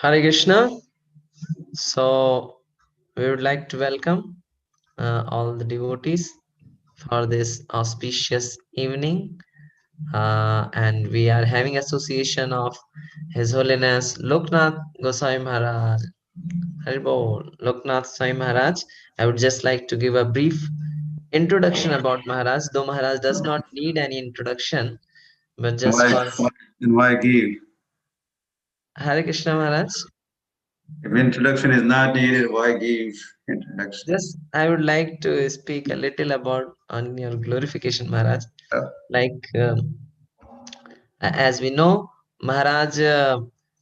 Hare Krishna. So, we would like to welcome all the devotees for this auspicious evening. And we are having association of His Holiness Lokanath Goswami Maharaj. Haribol, Lokanath Swami Maharaj. I would just like to give a brief introduction about Maharaj, though Maharaj does not need any introduction, but just Why, for and why give? Hare Krishna Maharaj. If introduction is not needed, why give introduction? Just I would like to speak a little about on your glorification, Maharaj. Like as we know, Maharaj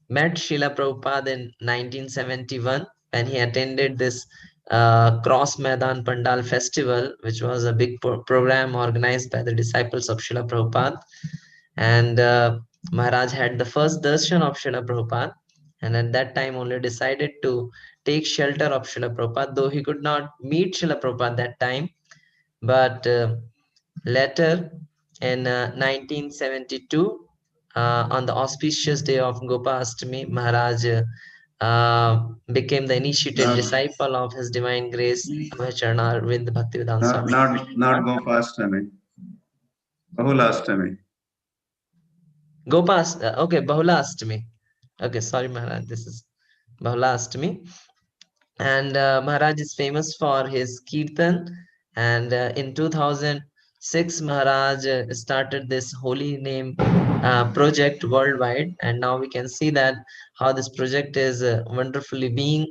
met Srila Prabhupada in 1971 when he attended this Cross Maidan Pandal festival, which was a big program organized by the disciples of Srila Prabhupada. And Maharaj had the first darshan of Srila Prabhupada, and at that time only decided to take shelter of Srila Prabhupada, though he could not meet Srila Prabhupada that time. But later in 1972, on the auspicious day of Gopastami, Maharaj became the initiated disciple of His Divine Grace, Abhacharna Arvind Bhaktivedanta Swami. Not Gopastami. Bahulastami. Okay, Bahulastami. Okay, sorry, Maharaj, this is Bahulastami. And Maharaj is famous for his kirtan. And in 2006, Maharaj started this holy name project worldwide. And now we can see that how this project is wonderfully being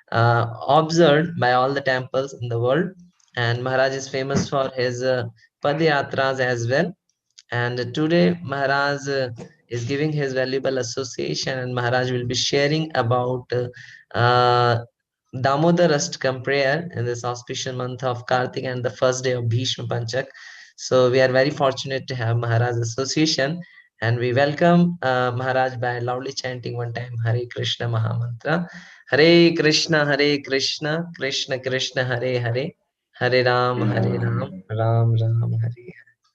observed by all the temples in the world. And Maharaj is famous for his Padayatras as well. And today Maharaj is giving his valuable association, and Maharaj will be sharing about Damodar Ashtakam prayer in this auspicious month of Kartik and the first day of Bhishma Panchak. So we are very fortunate to have Maharaj's association, and we welcome Maharaj by loudly chanting one time Hare Krishna Mahamantra. Hare Krishna, Krishna Krishna, Hare Hare, Hare Ram, Ram Ram, Hare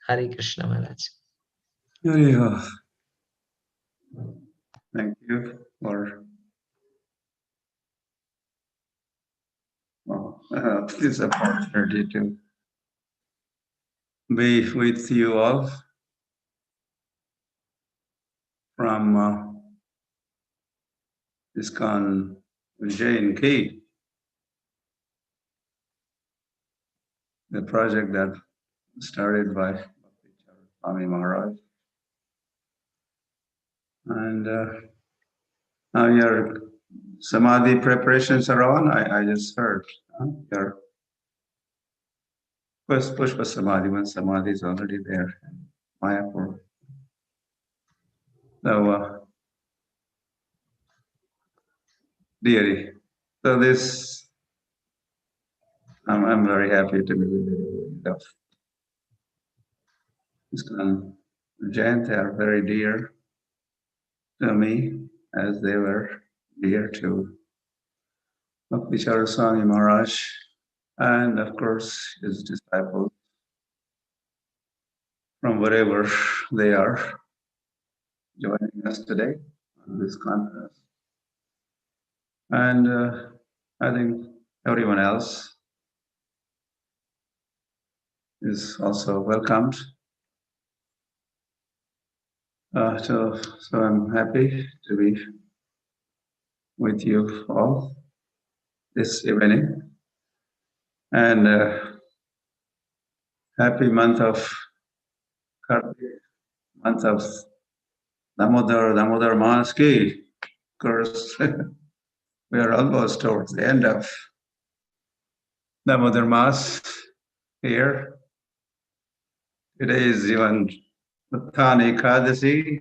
Hare Krishna Maharaj. Thank you for this opportunity to be with you all from ISKCON UJJAIN. the project that started by Swami Maharaj. And now your Samadhi preparations are on. I just heard your first Pushpa Samadhi, when Samadhi is already there in Mayapur. So, dearie, so this, I'm very happy to be with you. ISKCON UJJAIN, they are very dear to me, as they were dear to Swami Maharaj, and of course his disciples from wherever they are joining us today on this conference. And I think everyone else is also welcomed. So I'm happy to be with you all this evening. And happy month of Kartik, month of Damodar Maas ki. Of course, we are almost towards the end of Damodar Maas here. Today is even Uttani Ekadasi.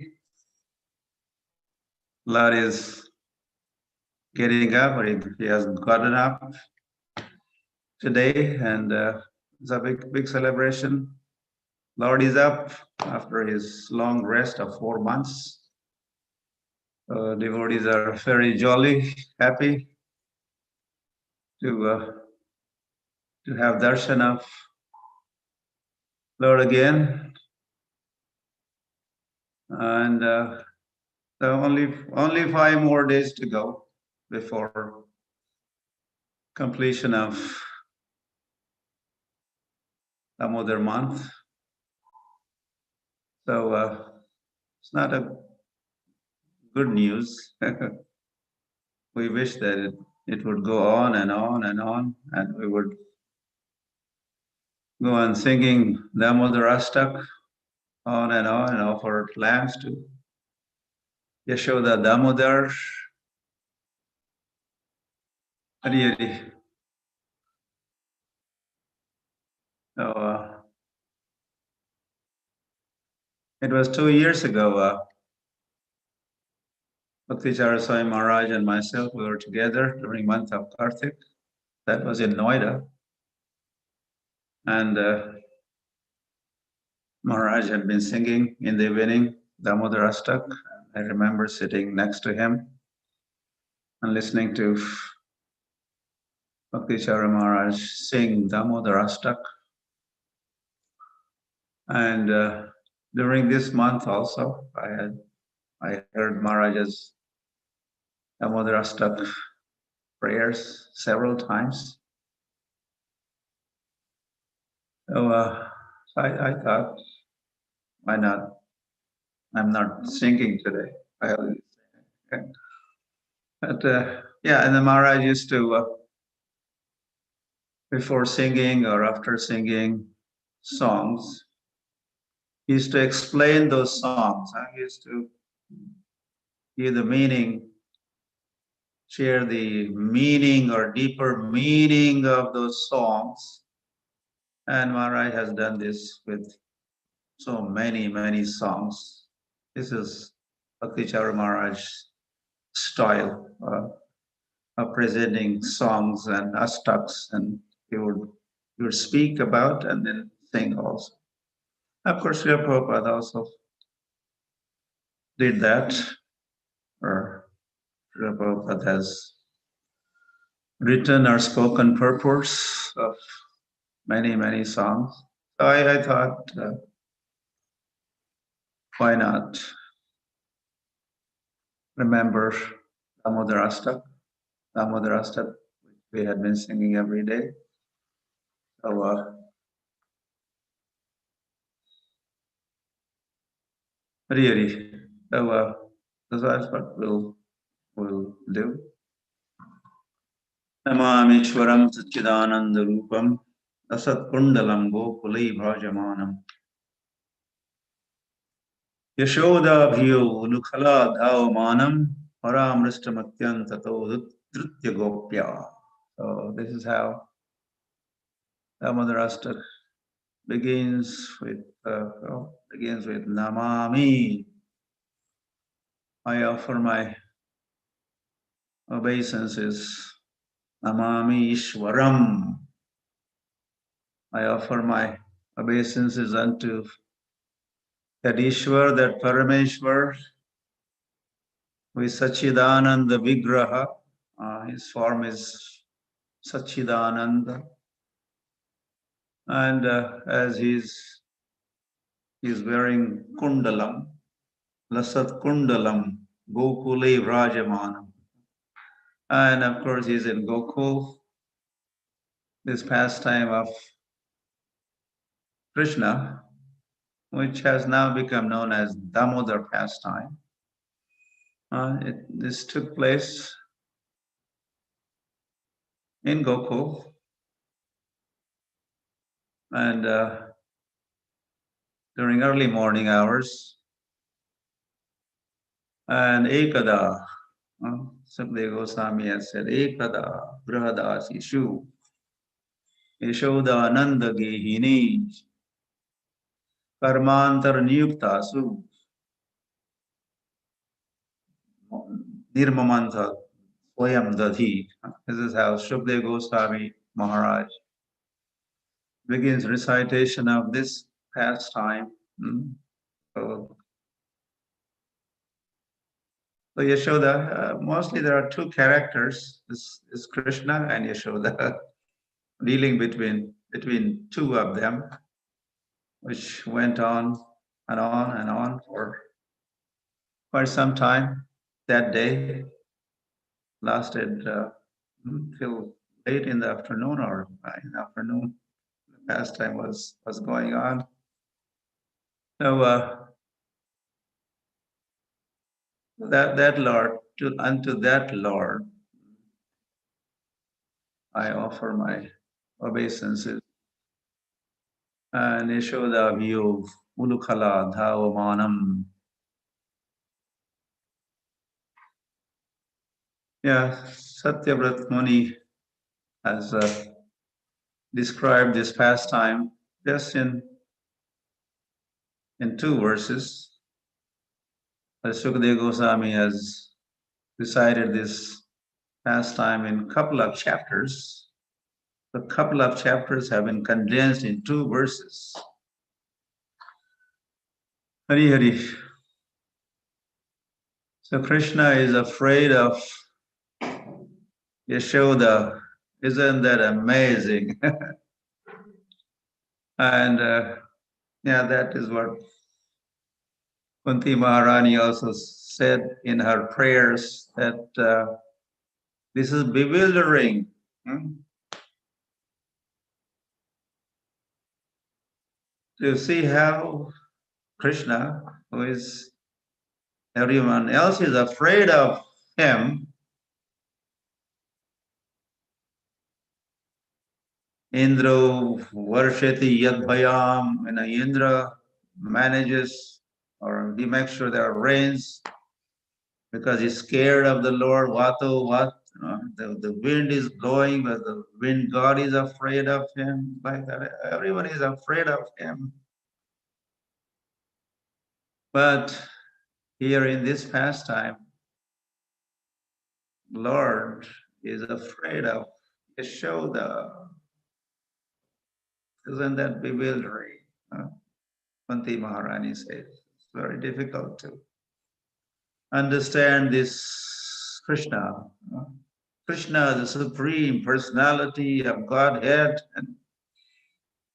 Lord is getting up, or he hasn't gotten up today, and it's a big celebration. Lord is up after his long rest of 4 months. Devotees are very jolly, happy to have darshan of Lord again, and so only 5 more days to go before completion of Damodar month. So it's not a good news. We wish that it would go on and on and on, and we would go on singing Damodar Astak on and offer lambs to Yashoda Damodar. Hari Hari. So, it was 2 years ago, Bhakti Swami Maharaj and myself, we were together during month of Kartik. That was in Noida. And Maharaj had been singing in the evening Damodar Astak. I remember sitting next to him and listening to Bhakti Maharaj sing Damodar Astak. And during this month also, I heard Maharaj's Damodar Astak prayers several times. So I thought, why not? I'm not singing today. But yeah, and the Maharaj used to, before singing or after singing songs, he used to explain those songs. He used to give the meaning, share the meaning or deeper meaning of those songs. And Maharaj has done this with so many songs. This is Bhakti Maharaj's style of presenting songs and astaks, and he would speak about and then sing also. Of course, Srila Prabhupada also did that, or Srila Prabhupada has written or spoken purports of many songs. So I thought, why not remember Damodar Astak, which we had been singing every day. So really, so that's what we'll do. Namami Shwaram Satchidananda Rupam Asat kundalam gokule bhajamanam. Yashoda bhiyo lukhala dhavamanam paramrishtamatyan tato drutya gopya. So this is how Damodar Ashtak begins with Namami. I offer my obeisances. Namami Ishwaram. I offer my obeisances unto that Ishwar, that Parameshwar, who is Sachidananda Vigraha. His form is Sachidananda. And as he's wearing kundalam, Lasat kundalam, Gokule Vrajamanam. And of course, he's in Gokul, this pastime of Krishna, which has now become known as Damodar pastime. This took place in Gokul, and during early morning hours. And Ekada, Sukadeva Goswami has said, Ekada Brihadasishu Yashoda Ananda Gehini Karmantar Niyuktasu Nirmamanta Swayam Dadhi. This is how Sukadeva Goswami Maharaj begins recitation of this pastime. So Yashoda, mostly there are two characters. This is Krishna and Yashoda, dealing between two of them, which went on and on and on for quite some time. That day lasted till late in the afternoon, or in the afternoon. The pastime was going on. So that Lord, unto that Lord, I offer my obeisances. And Yashoda Viyog Ulukhala Dhavamanam. Yeah, Satyavrat Muni has described this pastime just in two verses. Sukadeva Goswami has recited this pastime in a couple of chapters. The couple of chapters have been condensed in 2 verses. Hari Hari. So Krishna is afraid of Yashoda. Isn't that amazing? And yeah, that is what Kunti Maharani also said in her prayers, that this is bewildering. To see how Krishna, who is everyone else is afraid of him, Indra varshati yad bhayam, and Indra manages, or he makes sure there are rains because he's scared of the Lord. The wind is blowing, but the wind god is afraid of him. Like that, everyone is afraid of him. But here in this pastime, Lord is afraid of Yashoda. Isn't that bewildering? Kunti Maharani says it's very difficult to understand this Krishna. Krishna, the supreme personality of Godhead, and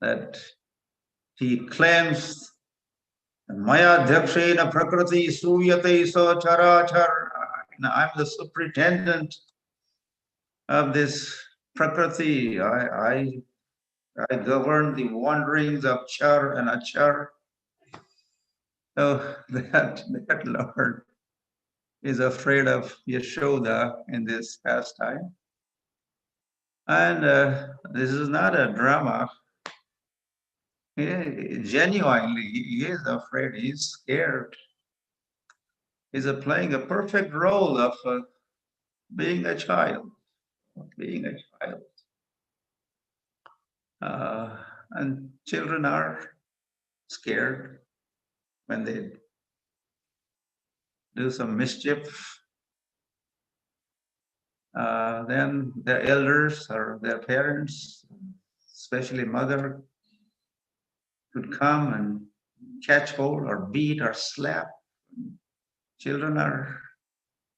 that he claims, Maya Dhakshena Prakriti Suyate So Charachar. I'm the superintendent of this Prakriti. I govern the wanderings of Char and Achar. So that Lord is afraid of Yashoda in this pastime. And this is not a drama. Genuinely, he is afraid, he's scared. He's playing a perfect role of being a child, being a child. And children are scared when they do some mischief. Then their elders or their parents, especially mother, could come and catch hold or beat or slap. Children are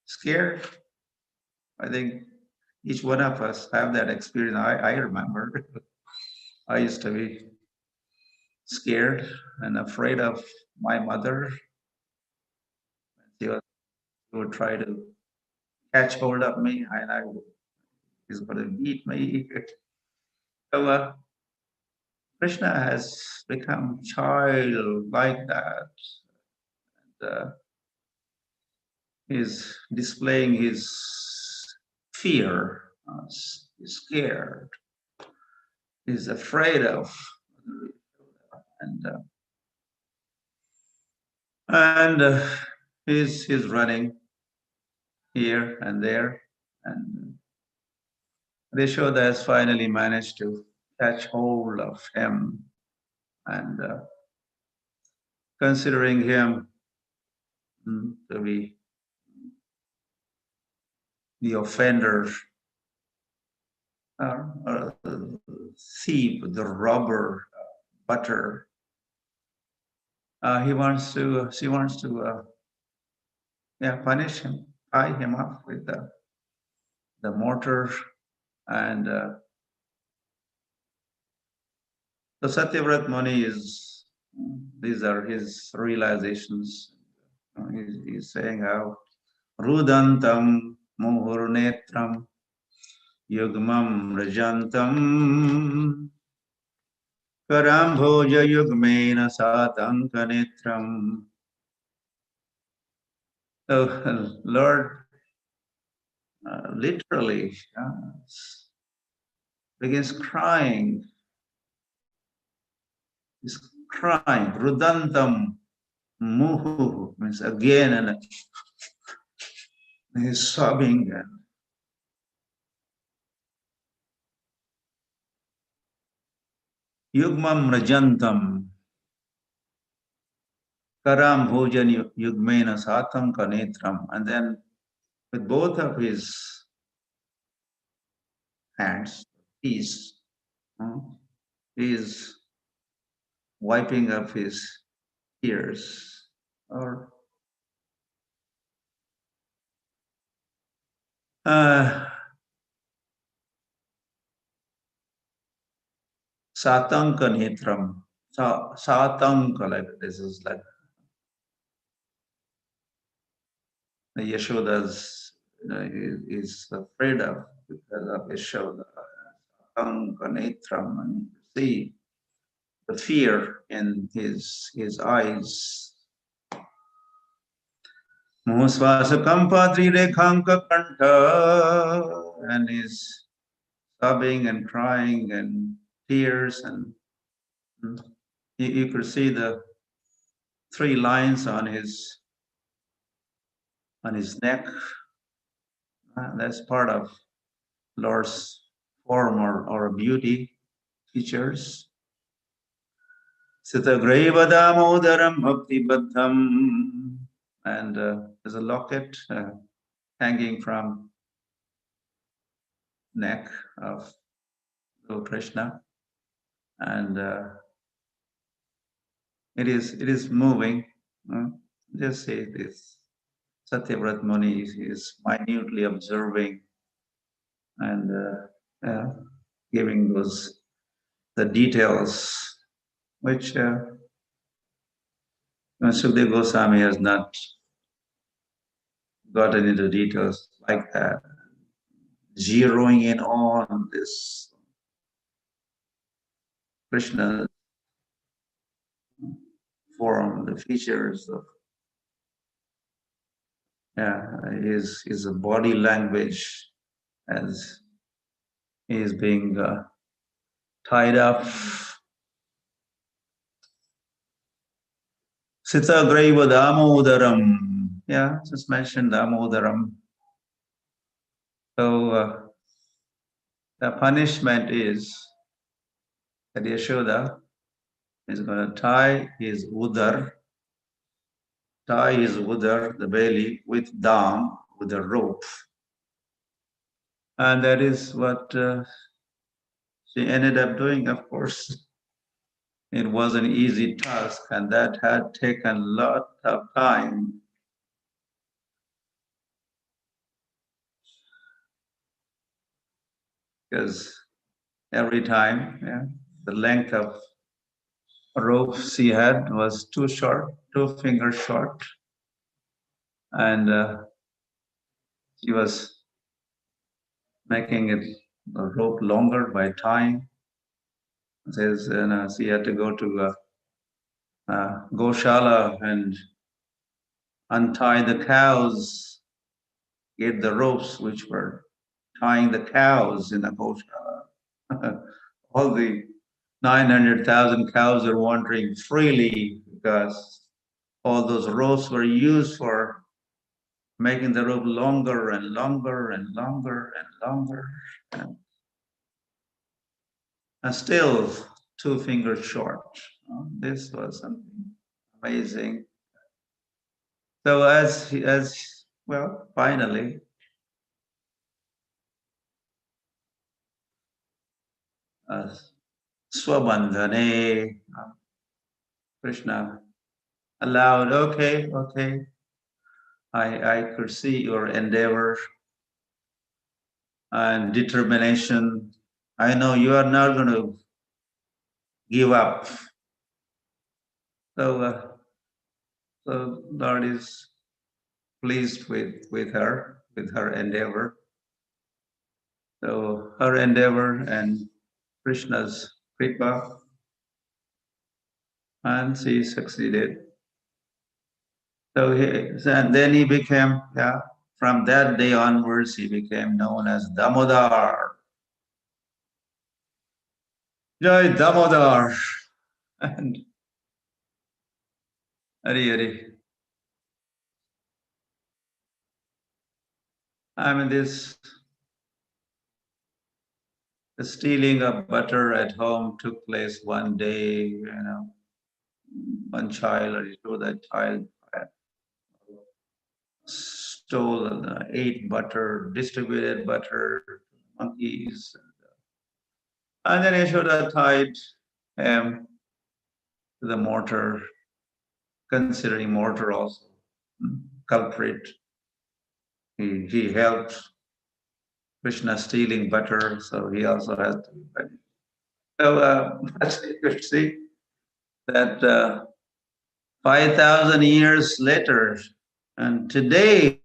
scared. I think each one of us have that experience. I remember I used to be scared and afraid of my mother. She would try to catch hold of me and he's going to beat me. So Krishna has become child like that. And, he's displaying his fear. He's scared. He's afraid of, and he's running here and there, and Yashoda has finally managed to catch hold of him, and considering him to be the offender, the thief, the robber, butter. She wants to punish him, tie him up with the mortar, and the Satyavrat Muni these are his realizations. He's saying how Rudantam Muhurnetram Yugmam Rajantam Karambhoja Yugmena Satankanetram. So, Lord literally begins crying. He's crying. Rudantam Muhu means again, and he's sobbing. Yugmam Rajantam Karam Bhojan Yugmena Satam Kanetram. And then with both of his hands, he is wiping up his tears. Or Satanka Netram. Satanka, like this is like the Yashoda's is afraid of because of Yashoda. Satanka Netram, and see the fear in his eyes. Mohsvasa Kampadri Rekhanka Kanta, and he's sobbing and crying and tears, and you could see the 3 lines on his neck. That's part of Lord's form or beauty features. Sitagreva Damodaram Bhakti Baddham, and there's a locket hanging from neck of Lord Krishna, and it is moving. Just see this. Satyavrat Muni is minutely observing and giving the details, which Sukadeva Goswami has not gotten into details like that, zeroing in on this Krishna form, the features of his body language as he is being tied up Sitagraiva Damodaram. Yeah, just mentioned Damodaram. So the punishment is that Yashoda is going to tie his udar, the belly, with dam, with a rope. And that is what she ended up doing, of course. It was an easy task, and that had taken a lot of time. Because every time, yeah, the length of rope she had was too short, 2 fingers short, and she was making it the rope longer by tying. Says, she had to go to Goshala and untie the cows, get the ropes which were tying the cows in the Goshala. All the 900,000 cows are wandering freely because all those ropes were used for making the rope longer and longer and longer and longer. And still 2 fingers short. This was something amazing. So as well, finally, Swabandhane, Krishna allowed, okay, I could see your endeavor and determination. I know you are not going to give up. So, so Lord is pleased with her endeavor. So her endeavor and Krishna's kripa, and she succeeded. So and then he became, yeah, from that day onwards, he became known as Damodar. Jai Damodar. And Hari Hari. I mean, the stealing of butter at home took place one day, one child, or so that child stole and ate butter, distributed butter to monkeys. And then Yashoda tied him to the mortar, considering mortar also culprit. He helped Krishna stealing butter, so he also has to be punished. So you could see that 5,000 years later, and today,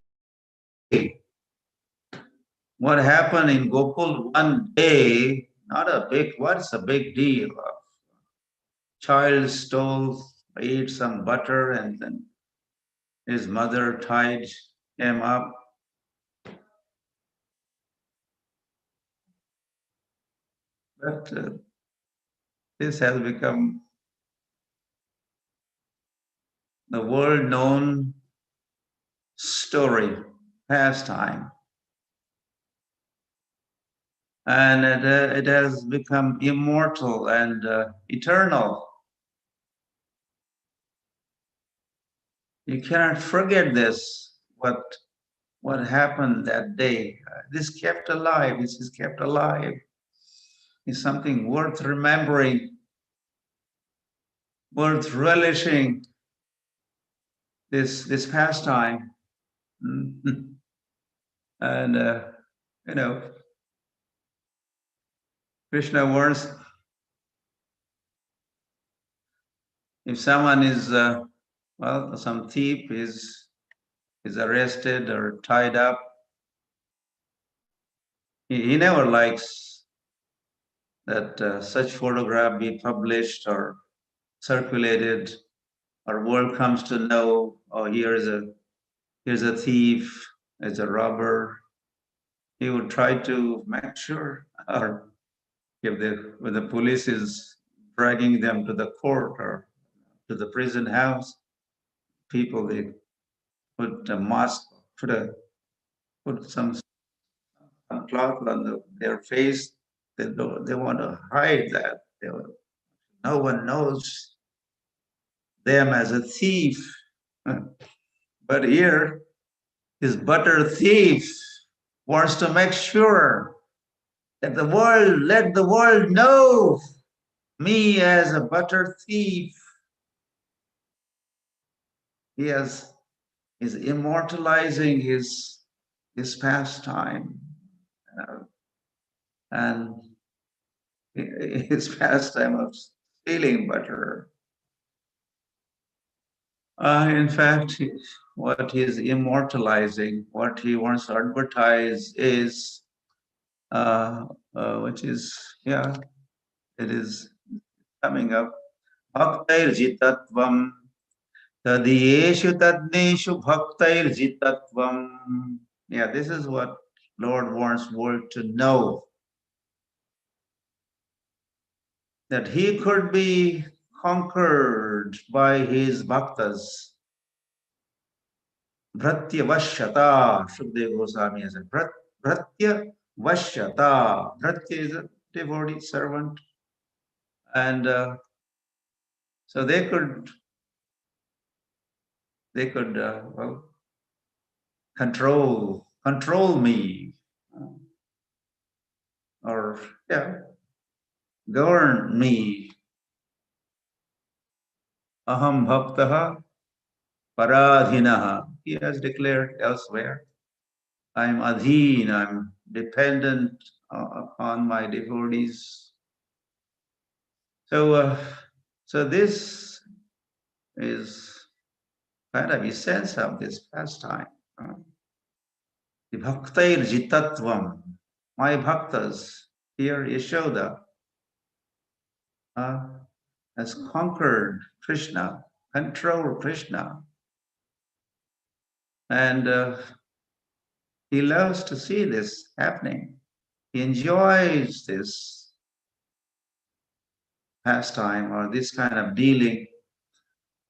what happened in Gokul one day, not a big, what's a big deal? Child stole, ate some butter, and then his mother tied him up. But this has become the world-known story, pastime. And it has become immortal and eternal. You cannot forget this, what happened that day. This kept alive, this is kept alive. It's something worth remembering, worth relishing, this pastime. And, Krishna warns, if someone is, some thief is arrested or tied up, he never likes that such photograph be published or circulated, or world comes to know, oh, here's a thief, here's a robber. He would try to make sure, or when the police is dragging them to the court or to the prison house, people, they put a mask, put some cloth on their face. They want to hide that. No one knows them as a thief. But here, this butter thief wants to make sure that let the world know me as a butter thief. He is immortalizing his pastime, and his pastime of stealing butter. In fact, what he is immortalizing, what he wants to advertise is, which is, yeah, it is coming up. Bhaktair jitatvam tadiyeshu tadneshu bhaktair jitatvam. Yeah, this is what Lord wants world to know. That he could be conquered by his bhaktas. Bhratya Vashyata, Shukdev Goswami has said. Bhratya Vashyata. Bhratya is a devotee servant. And so they could well, control me. Or, yeah, govern me. Aham bhaktaha paradhinaha. He has declared elsewhere. I'm adhin, I'm dependent upon my devotees. So, so this is kind of essence of this pastime. The bhaktair jitatvam, my bhaktas, here Yashoda has conquered Krishna, controlled Krishna, and he loves to see this happening. He enjoys this pastime or this kind of dealing.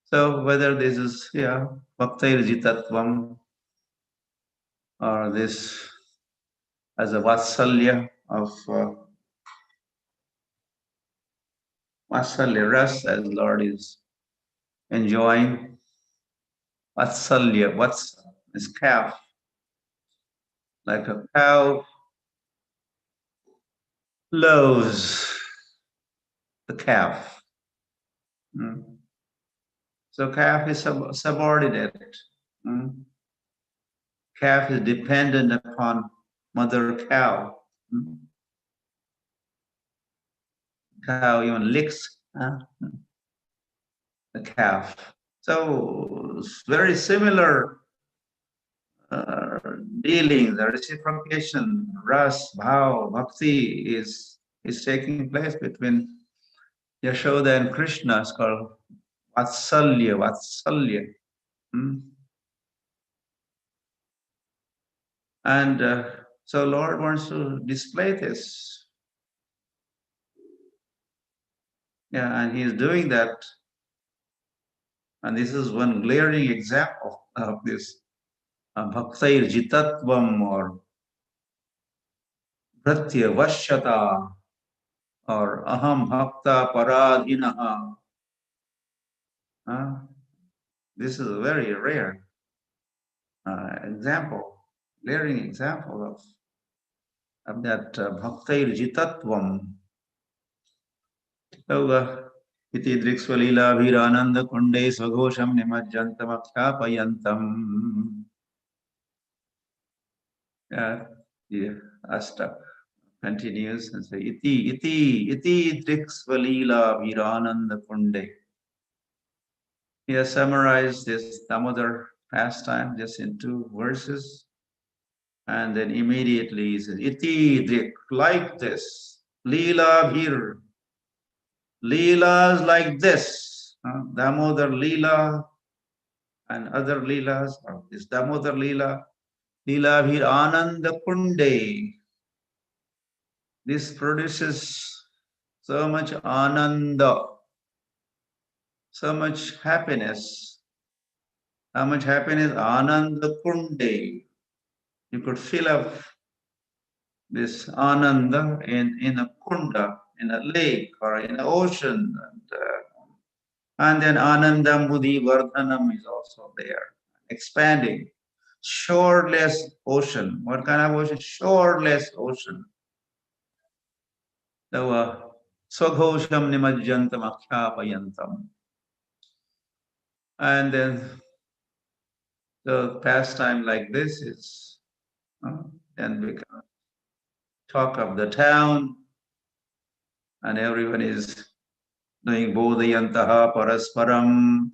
So whether this is, yeah, bhaktair jitatvam, or this as a vatsalya of vatsalya ras, as Lord is enjoying. Vatsalya, what's this calf? Like a cow loves the calf. So calf is subordinate. Calf is dependent upon mother cow. Cow even licks the calf. So very similar dealing, the reciprocation, ras, bhav, bhakti is taking place between Yashoda and Krishna. It's called Vatsalya. And so Lord wants to display this. Yeah, and he is doing that. And this is one glaring example of this bhaktair jitatvam or bhratya vashyata or aham bhakta paradhinaha. This is a very rare example, glaring example of that bhaktair jitatvam. So, iti driksvalila virananda kunde swagosham nimajjantam akyapayantam. The Ashtak continues and says, iti driksvalila virananda kunde. He has summarized this Damodar pastime just in 2 verses. And then immediately he says, iti drik, like this. Leela bhir. Leelas like this. Damodar Leela and other Leelas. This Damodar Leela. Leela bhir ananda kunde. This produces so much ananda, so much happiness How much happiness? Ananda Kunde. You could fill up this Ananda in a kunda, in a lake or in the ocean. And then Ananda Mudi Vardhanam is also there, expanding. Shoreless ocean. What kind of ocean? Shoreless ocean. So, Swaghosham Nimajjantam Akhyapayantam. And then the pastime like this is then become talk of the town, and everyone is doing Bodhayantaha Parasparam.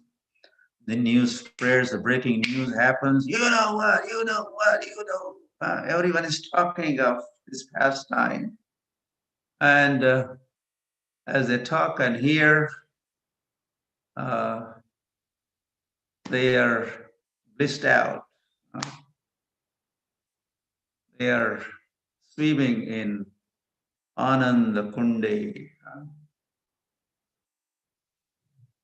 The news spreads, the breaking news happens. You know what, you know what, you know. Everyone is talking of this pastime. And as they talk and hear, they are blissed out. They are swimming in Ananda Kunde.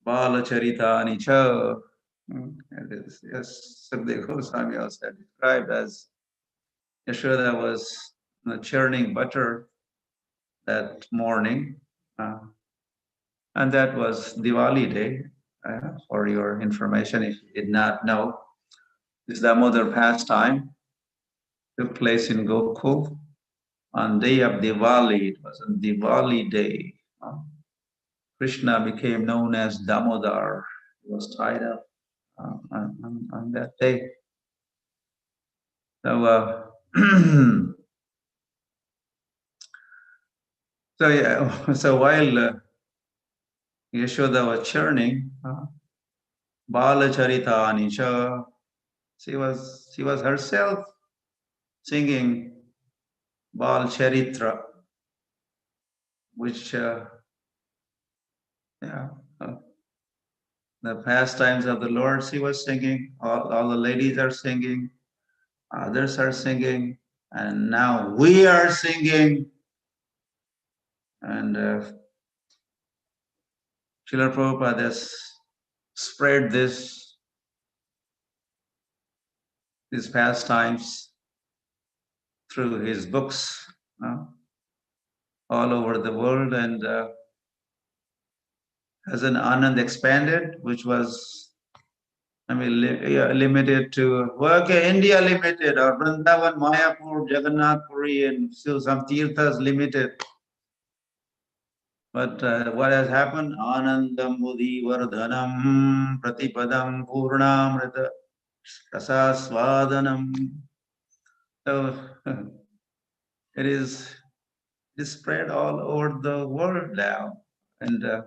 Balacharitani cha. Yes, Sukadeva Goswami also described as Yashoda was churning butter that morning. And that was Diwali day, for your information, if you did not know. This Damodar pastime took place in Gokul on day of Diwali. It was on Diwali day. Krishna became known as Damodar. He was tied up on that day. So, so while Yashoda was churning, Bala Charita Anisha, she was herself singing Bal Charitra, which the pastimes of the Lord she was singing. All the ladies are singing, others are singing, and now we are singing. And Srila Prabhupada has spread these pastimes through his books all over the world, and as an Anand expanded, which was, limited to, India limited, or Vrindavan, Mayapur, Jagannath Puri, and still some Tirthas limited. But what has happened? Anandam Mudi Vardhanam Pratipadam Purnamrita Rasasvadanam. So it is spread all over the world now. And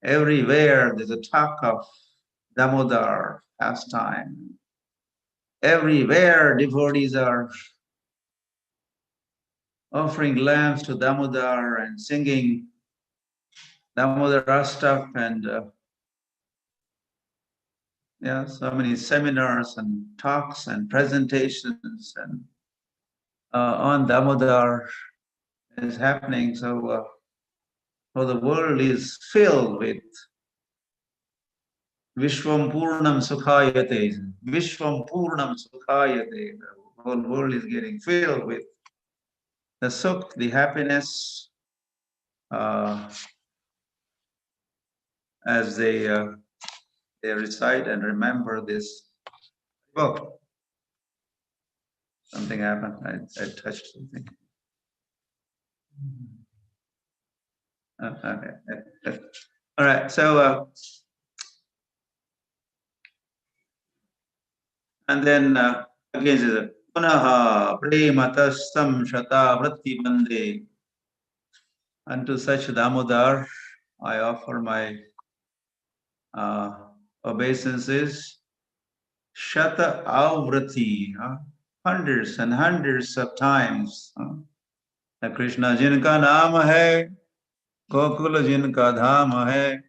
everywhere there's a talk of Damodar pastime. Everywhere devotees are offering lamps to Damodar and singing Damodar Astak, and so many seminars and talks and presentations and on Damodar is happening. So the world is filled with Vishwam Purnam Sukhayate. Vishwam Purnam Sukhayate. The whole world is getting filled with the sukh, the happiness, as they recite and remember this. Oh, something happened. I touched something. Okay. All right. So, and then again, says, Punaha prematastam shata vritti bande. Unto such Damodar, I offer my obeisances. Shata avrati, hundreds and hundreds of times. Krishna jinka naam hai, Gokul jinka dham hai,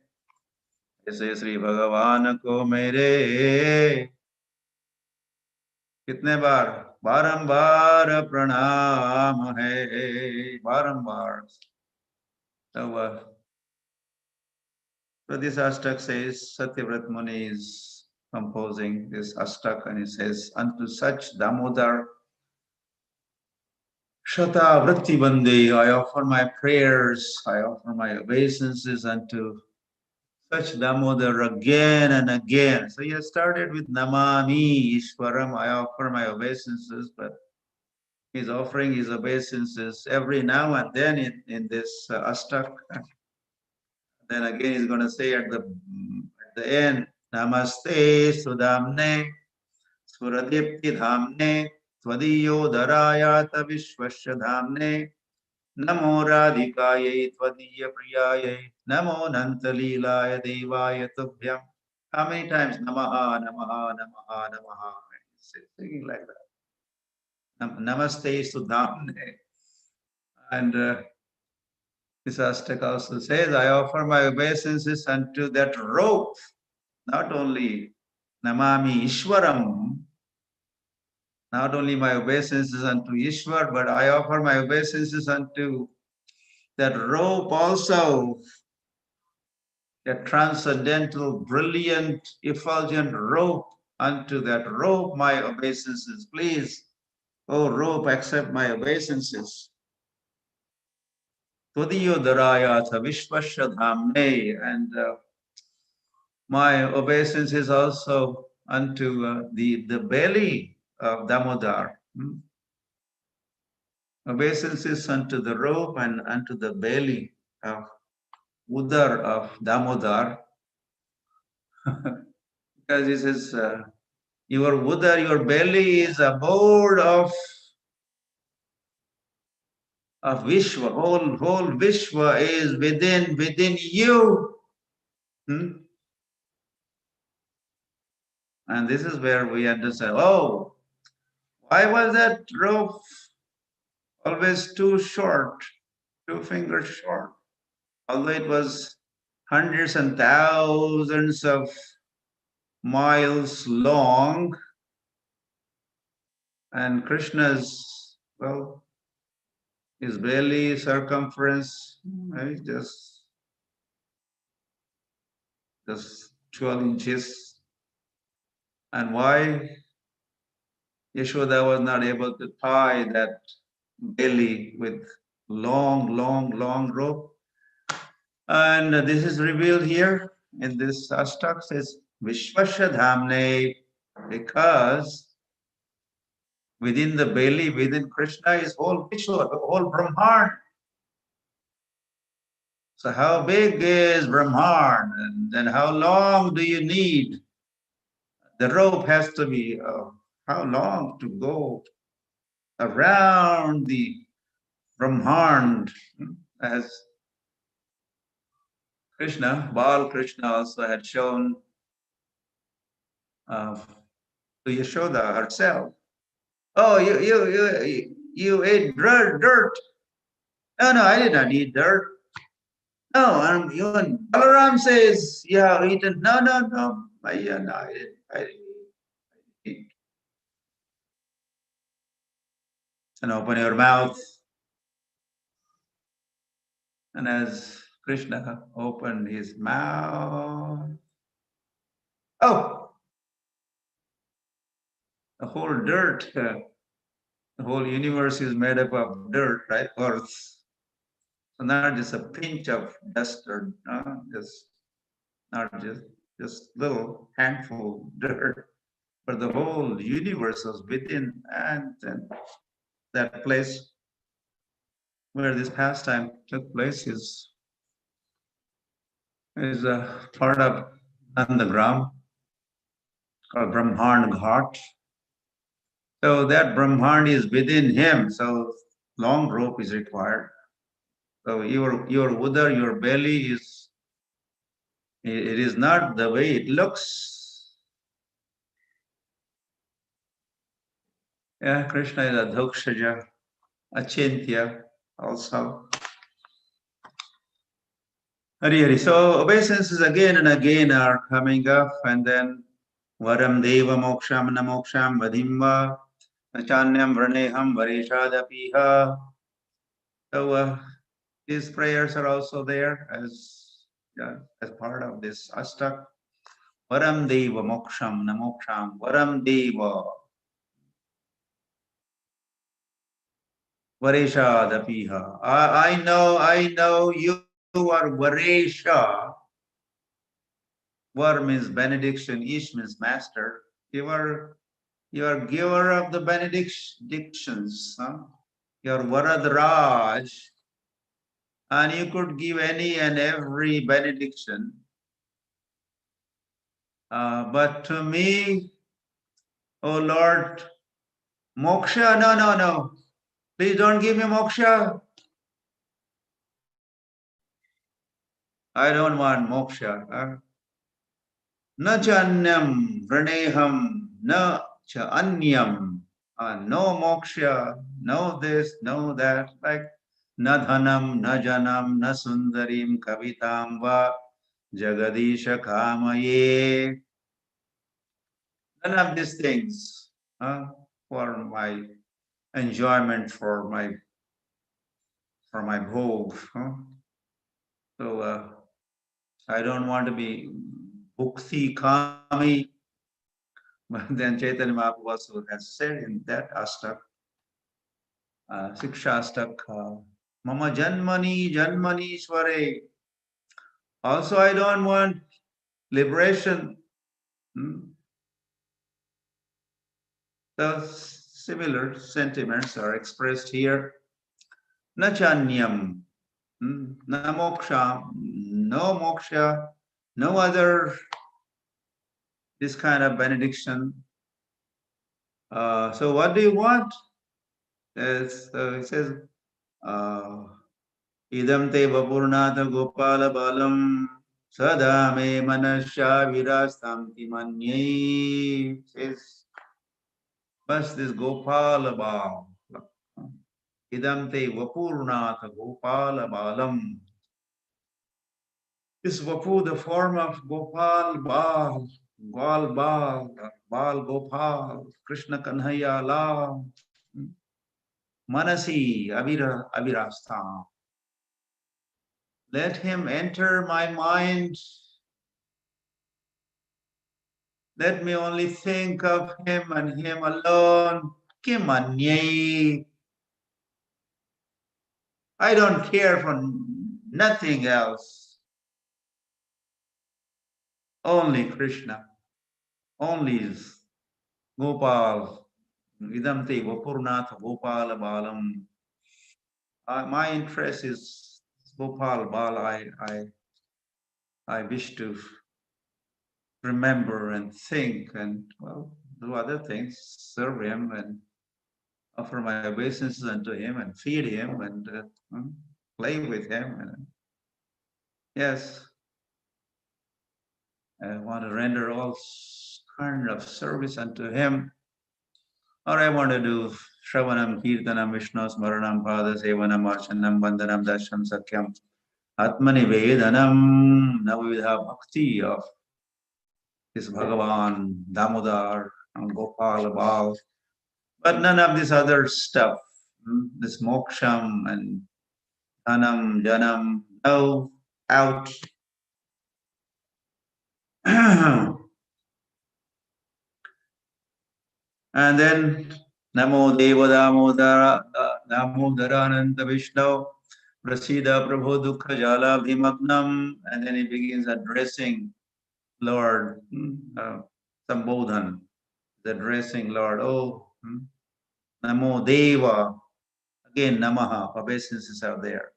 ऐसे श्री भगवान को मेरे कितने बार बारंबार प्रणाम है, बारंबार. So this Ashtak says Satyavrat Muni is composing this Astak, and he says, unto such Damodar Shata Vritti Bande, I offer my prayers, I offer my obeisances unto such Damodar again and again. So you started with Namami Ishwaram, I offer my obeisances, but he's offering his obeisances every now and then in this Astak. Then again he's going to say at the end, Namaste Sudamne Suradipti Dhamne Tvadiyo Darayata Vishwasya Dhamne Namo Radhikaya Tvadiya Priyaya Namo Nantalilaya Devaya Tubhyam. How many times Namaha, Namaha, Namaha, Namaha? Singing like that. Namaste Sudhamne. And this Astak also says, I offer my obeisances unto that rope, not only Namami Ishwaram, not only my obeisances unto Ishwar, but I offer my obeisances unto that rope also, that transcendental, brilliant, effulgent rope. Unto that rope my obeisances, please. Oh rope, accept my obeisances. Tvadiyo Darayatha Vishwasya Dhamne, and my obeisance is also unto the belly of Damodar. Obeisance is unto the rope and unto the belly of Udar of Damodar. Because he says, your Udar, your belly is abode of Vishwa. Whole Vishwa is within you. And this is where we understand, oh, why was that rope always too short, 2 fingers short? Although it was hundreds and thousands of miles long, and Krishna's, well, his belly circumference is just 12 inches. And why Yashoda was not able to tie that belly with long rope? And this is revealed here in this Astak, says Vishwasya Dhamne, because within the belly, within Krishna is whole Vishwa, the whole Brahman. So how big is Brahman? And then how long do you need? The rope has to be how long to go around the Brahman, as Krishna, Bal Krishna also had shown to Yashoda herself. Oh, you ate dirt. No, I did not eat dirt. No, even Balaram says, you have eaten. No, I didn't eat. And open your mouth. And as Krishna opened his mouth, oh, the whole dirt, the whole universe is made up of dirt, right? Earth. So not just a pinch of dust or not just little handful of dirt, but the whole universe was within, and that place where this pastime took place is a part of Nandagram called Brahman Ghat. So that Brahman is within him, so long rope is required. So your udar, your belly it is not the way it looks. Yeah, Krishna is Adhokshaja, Achintya also. Hari. So obeisances again and again are coming up, and then Varam Deva Moksham Namoksham Vadimva Nachanyam Vraneham Vareshadapiha. So these prayers are also there as part of this Astak. Varam Deva Moksham Namoksham Varam Deva Varesha Dapiha. I know you are Varesha. Var means benediction, Ish means master. You are giver of the benedictions. Huh? You are Varadraj. And you could give any and every benediction. But to me, oh Lord, moksha, no. Please don't give me moksha. I don't want moksha. Na cha anyam vraneham, na cha anyam. No moksha, no this, no that. Like na dhanam, na janam, na sundarim, kavitam va jagadisha kamaye. None of these things for my enjoyment, for my bhog. So I don't want to be bhukti kami. But then Chaitanya Mahaprabhu has said in that astak, Siksha astak, Mama Janmani Sware. Also, I don't want liberation. The similar sentiments are expressed here. Na chanyam, na moksha, no moksha, no other this kind of benediction. So what do you want? It says, idam te vapurnata gopala balam sada me manasya virastam timanye. Says, bas this gopala bal. Idam te vapurnata gopala balam. Is Vapu the form of Gopal Bal, Bal Gopal, Krishna Kanhaya Lam, Manasi Avirastha. Let him enter my mind. Let me only think of him and him alone. Kimanye. I don't care for nothing else. Only Krishna. Only is Gopal. Vidamte Vapurnath Gopala Balam. My interest is Gopal Bal. I wish to remember and think and, well, do other things, serve him and offer my obeisances unto him and feed him and play with him. And, yes, I want to render all kind of service unto him. Or I want to do Shravanam, Kirtanam, Vishnu, Smaranam, Pada, Sevanam, Archanam, Vandanam, Dasham, Sakyam, Atmani Vedanam, Navavidha Bhakti of this Bhagavan, Damodar, and Gopal, Bal. But none of this other stuff, this moksham and dhanam, janam, no, out. And then Namo Deva Damodara Ananta Vishnu Prasida Prabhu Dukha Jala Bhimagnam. And then he begins addressing Lord Sambodhan, addressing Lord, oh, Namo Deva. Again, Namaha, obeisances are there.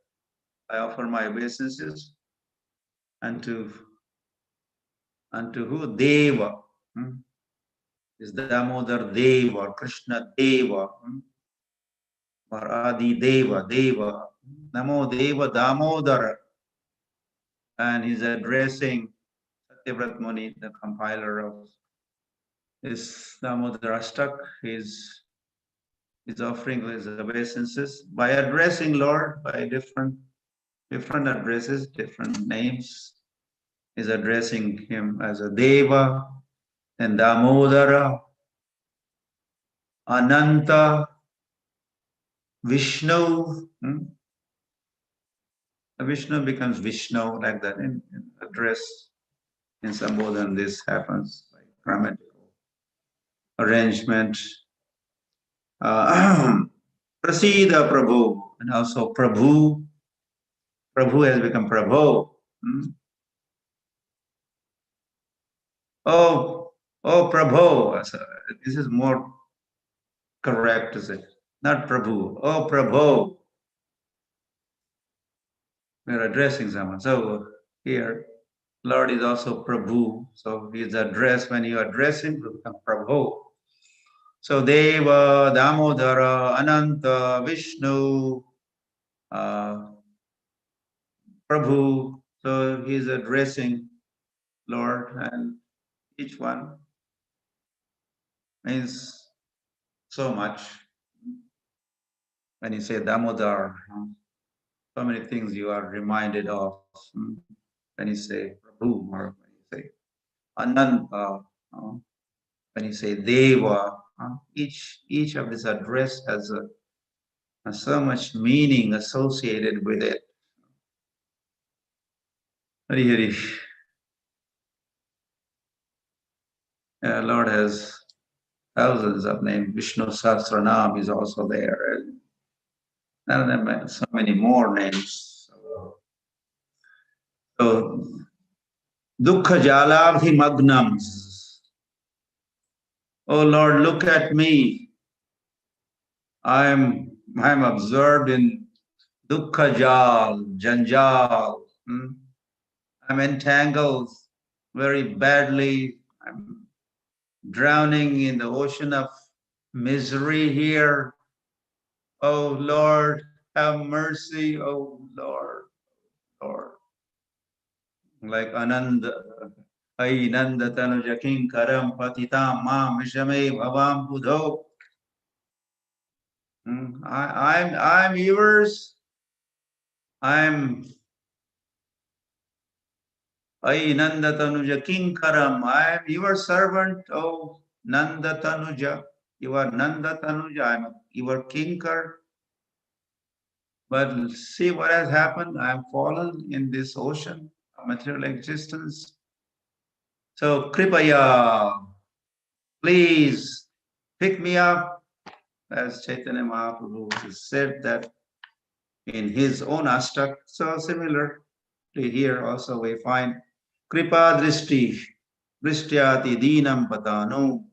I offer my obeisances unto who? Deva. Is Damodar Deva, Krishna Deva, or Adi Deva, Namo Deva Damodar. And he's addressing Satyavrat Muni, the compiler of this Damodar Ashtak. He's offering his obeisances by addressing Lord by different addresses, different names. Is addressing him as a Deva and Damodara, Ananta, Vishnu. Vishnu becomes Vishnu like that in address. In Sambodhan, this happens like grammatical arrangement. Prasida Prabhu, and also Prabhu. Prabhu has become Prabhu. Oh, oh, Prabhu. So this is more correct to say, not Prabhu. Oh, Prabhu. We're addressing someone. So here, Lord is also Prabhu. So he is addressed, when you address him, you become Prabhu. So Deva, Damodara, Ananta, Vishnu, Prabhu. So he is addressing Lord, and each one means so much. When you say Damodar, so many things you are reminded of. When you say Prabhu, or when you say Ananta, when you say Deva, each of this address has so much meaning associated with it. Hari Hari. Lord has thousands of names. Vishnu Sahasranam is also there. And so many more names. So, Dukkha Jalabhi Magnam. Oh Lord, look at me. I'm absorbed in Dukkha Jal, Janjal. I'm entangled very badly. I'm drowning in the ocean of misery here. Oh Lord, have mercy. Oh Lord, Lord. Like Ananda, Ai Nanda Tanuja Kinkaram Patitam Mam Vishame Bhavam Budho. I'm yours. I'm Ai Nanda Tanuja Kinkaram. I'm your servant, oh Nanda Tanuja. You are Nanda Tanuja. I'm your kinkar. But see what has happened. I'm fallen in this ocean of material existence. So Kripaya, please pick me up. As Chaitanya Mahaprabhu has said that in his own astak. So similarly here also we find Kripa Drishti, Drishyati Dinam Patano.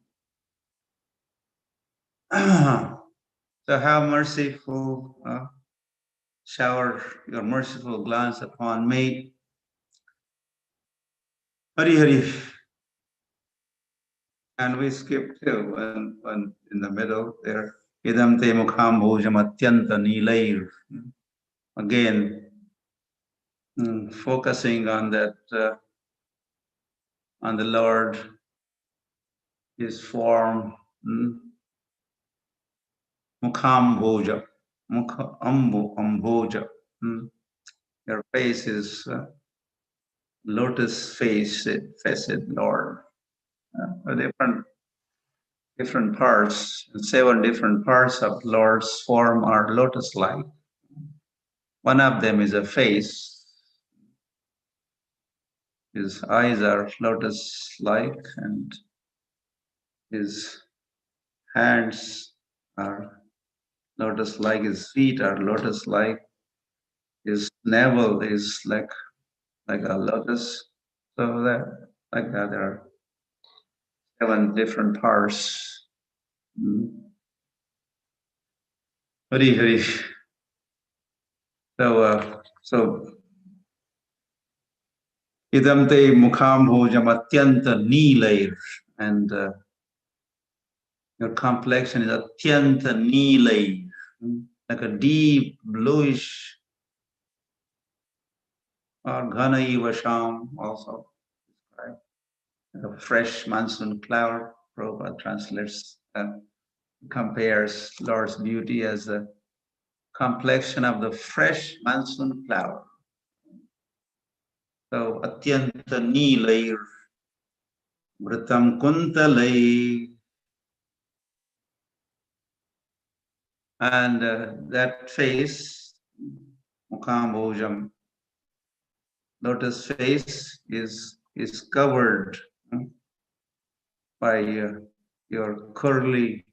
So have merciful, shower your merciful glance upon me. Hari Hari. And we skip too, when in the middle there. Idam te mukham bhojam atyanta nilair. Again, focusing on that, on the Lord, his form. Mukham bhoja, mukha amboja. Your face is lotus faced Lord. Different parts, 7 different parts of Lord's form are lotus-like. One of them is a face. His eyes are lotus-like, and his hands are lotus-like. His feet are lotus-like. His navel is like a lotus. So that like that, there are 7 different parts. Hari Hari. So idam te mukham bhojam atyanta nilair, and your complexion is atyanta nilair, like a deep bluish, or ghana vasham also, right? Like a fresh monsoon cloud. Prabhupada translates, compares Lord's beauty as a complexion of the fresh monsoon cloud. So atyanta nilair, vritam kuntalai. And that face, mukham bhojam, lotus face, is is covered by your curly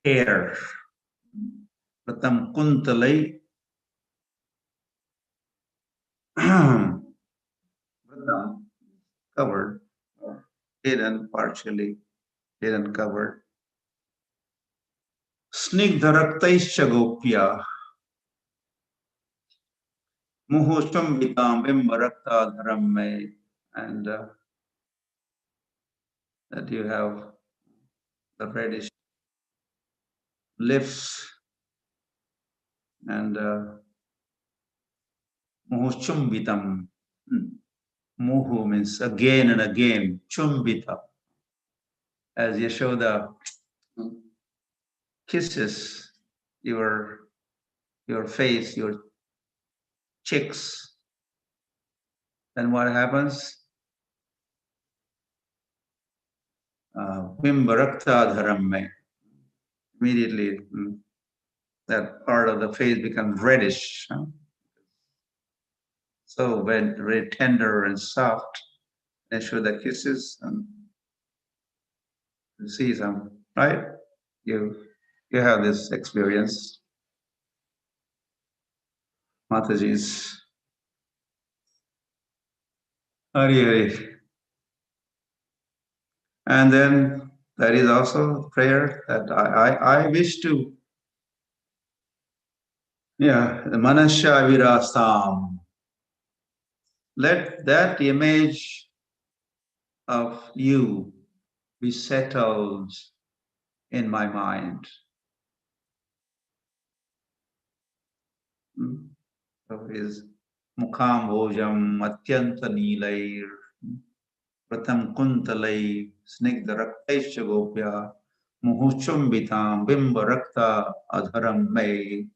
hair. Pratam kuntalai Pratam covered, hidden, partially hidden, covered. Snigdharaktaischa gopya muhoshtambitam bimbarakta dharam. And that you have the reddish lips and muhochumbitam. Muhu means again and again, chumbita. As Yashoda kisses your face, your cheeks, then what happens? Bimbarakta dharamme. Immediately, that part of the face becomes reddish. So when very tender and soft, Yashoda kisses, and you see some, right? You have this experience, Mataji's. Hari Hari. And then there is also prayer that I wish to, the Manasya Virasam. Let that image of you be settled in my mind. So is Mukham Bhojam Atyanta Nilair Pratam Kuntalai Snigdharaktaisha Gopya Muhuchumbitam Bimbarakta Adharam May.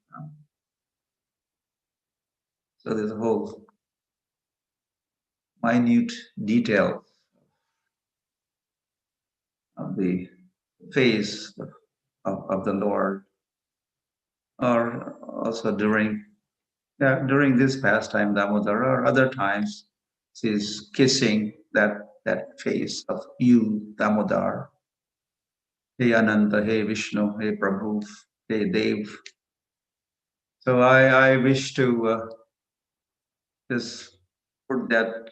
So there's a whole minute detail of the face of the Lord, or also during this pastime, Damodar, or other times, she's kissing that face of you, Damodar. Hey Ananta, hey Vishnu, hey Prabhu, hey Dev. So I wish to just put that,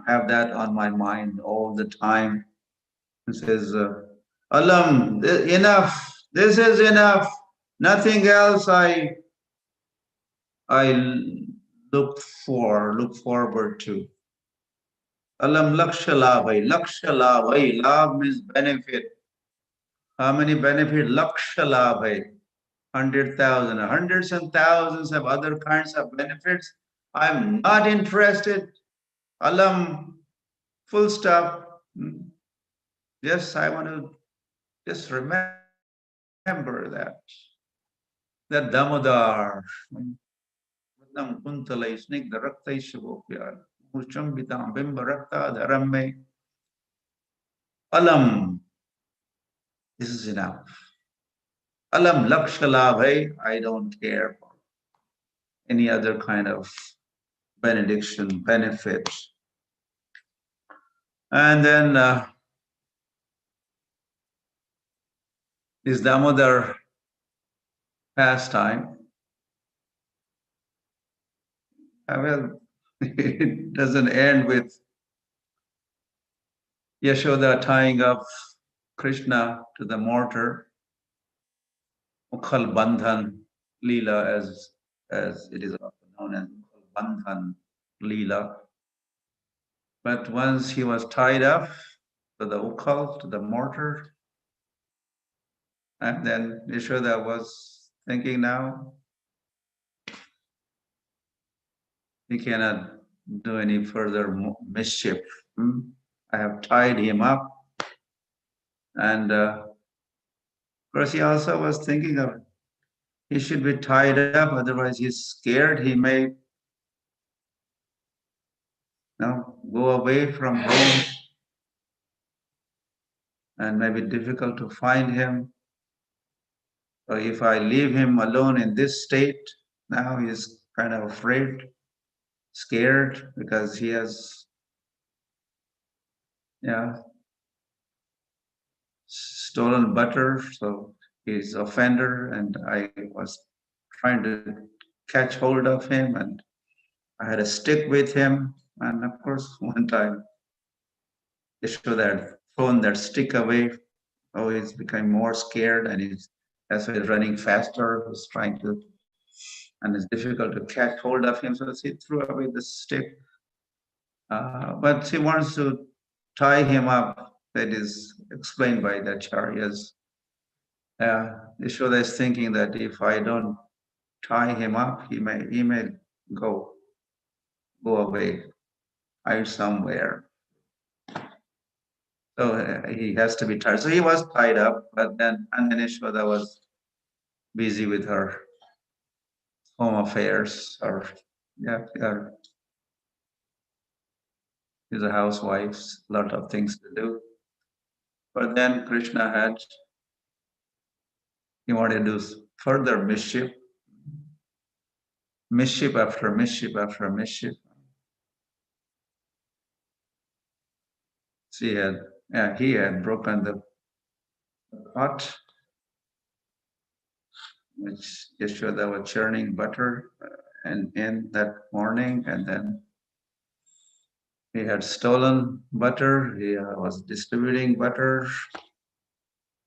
have that on my mind all the time. It says, Alam, enough, this is enough, nothing else I look forward to. Alam lakshalabhai, lakshalabhai, lab means benefit. How many benefit? Lakshalabhai, 100,000, hundreds and thousands of other kinds of benefits. I'm not interested. Alam, full stop. Yes, I want to just remember that Damodar. Alam, this is enough. Alam lakshalabhai, I don't care for any other kind of benediction, benefit. And then this Damodar pastime, well, it doesn't end with Yashoda tying up Krishna to the mortar, Mukhal Bandhan Leela, as it is often known as Mukhal Bandhan Leela. But once he was tied up to the ukhal, to the mortar, and then Yashoda was thinking, now he cannot do any further mischief. I have tied him up. And of course, he also was thinking of he should be tied up, otherwise he's scared. He may go away from home and may be difficult to find him. So if I leave him alone in this state, now he's kind of afraid. scared because he has, stolen butter, so he's offender, and I was trying to catch hold of him, and I had a stick with him, and of course, one time Yashoda had thrown that stick away. Oh, he's becoming more scared, and that's why he's running faster. He's trying to, and it's difficult to catch hold of him, so she threw away the stick. But she wants to tie him up. That is explained by the acharyas. Yashoda is thinking that if I don't tie him up, he may go away, hide somewhere. So he has to be tied. So he was tied up, but then Yashoda was busy with her home affairs, or she's a housewife, a lot of things to do. But then Krishna he wanted to do further mischief after mischief after mischief. He had broken the pot, which Yashoda was churning butter and in that morning, and then he had stolen butter. He was distributing butter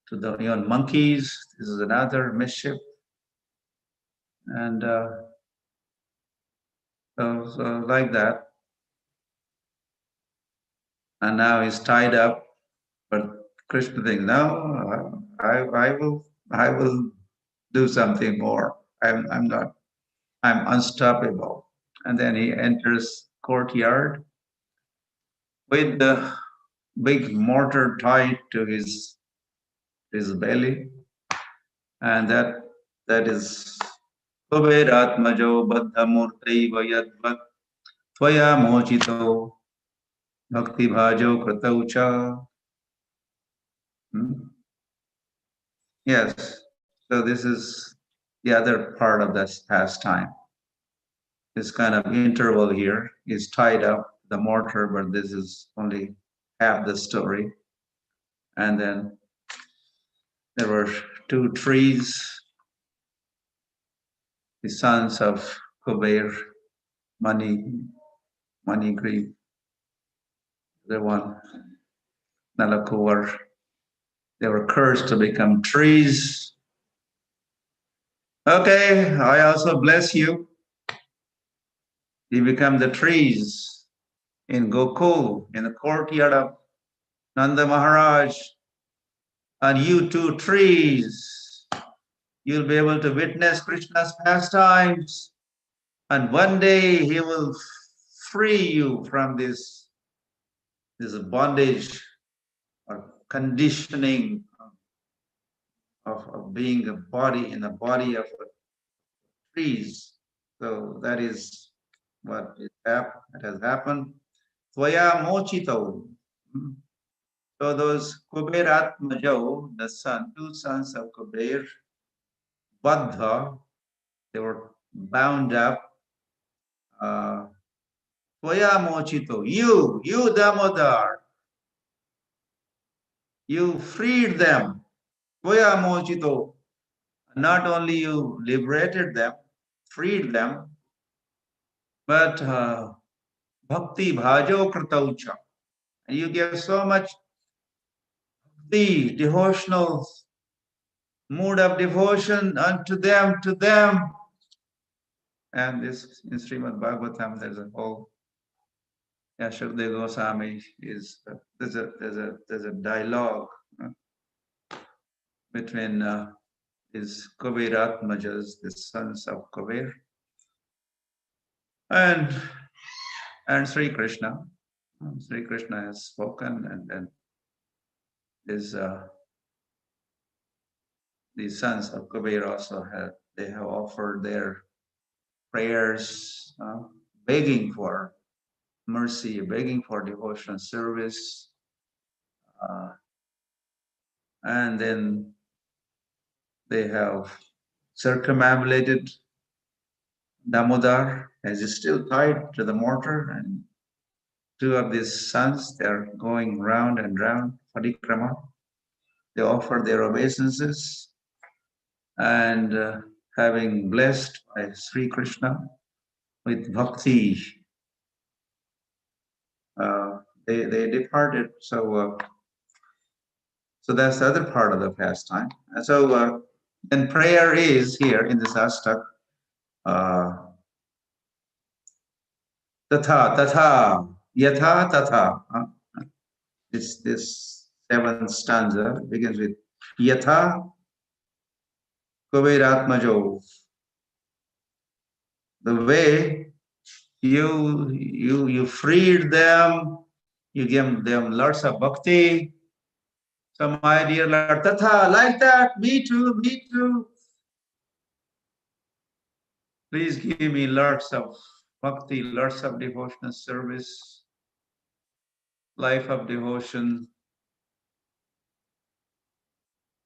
to the young monkeys. This is another mischief. And so like that. And now he's tied up. But Krishna thinks, no, I will do something more. I'm unstoppable. And then he enters courtyard with the big mortar tied to his belly, and that is Kuberatmajo Baddhamurtaiva Yadvat Tvaya Mochito Bhakti Bhajo Krataucha. Yes, so this is the other part of this pastime. This kind of interval here is tied up the mortar, but this is only half the story. And then there were two trees, the sons of Kuber, Manigri, the one, Nalakuvar. They were cursed to become trees. Okay, I also bless you. You become the trees in Gokul, in the courtyard of Nanda Maharaj. And you two trees, you'll be able to witness Krishna's pastimes. And one day he will free you from this bondage or conditioning of being a body in the body of trees. So that is what has happened. Tvaya mochito. So those Kuberatmajo, the two sons of Kuber, Baddha, they were bound up. Tvaya mochito. You Damodar, you freed them. Tvaya mochito. Not only you liberated them, freed them, but bhakti bhajo krataucha. And you gave so much the devotional mood of devotion unto them, to them. And this in Srimad Bhagavatam, there's a whole Yashardeva Goswami is there's a dialogue between his Kuberatmajas, the sons of Kuber, and Sri Krishna. Sri Krishna has spoken, and then these sons of Kuber also have offered their prayers, begging for mercy, begging for devotional service, and then they have circumambulated Damodar is still tied to the mortar, and two of these sons, they are going round and round, parikrama. They offer their obeisances, and having blessed by Sri Krishna with bhakti, they departed. So that's the other part of the pastime. And so then prayer is here in this astak. Tatha, tatha, yatha, tatha. This seventh stanza begins with yatha kuberatmajo. The way you freed them, you give them lots of bhakti. So my dear Lord, tatha, like that, me too, me too. Please give me lots of bhakti, lots of devotional service, life of devotion.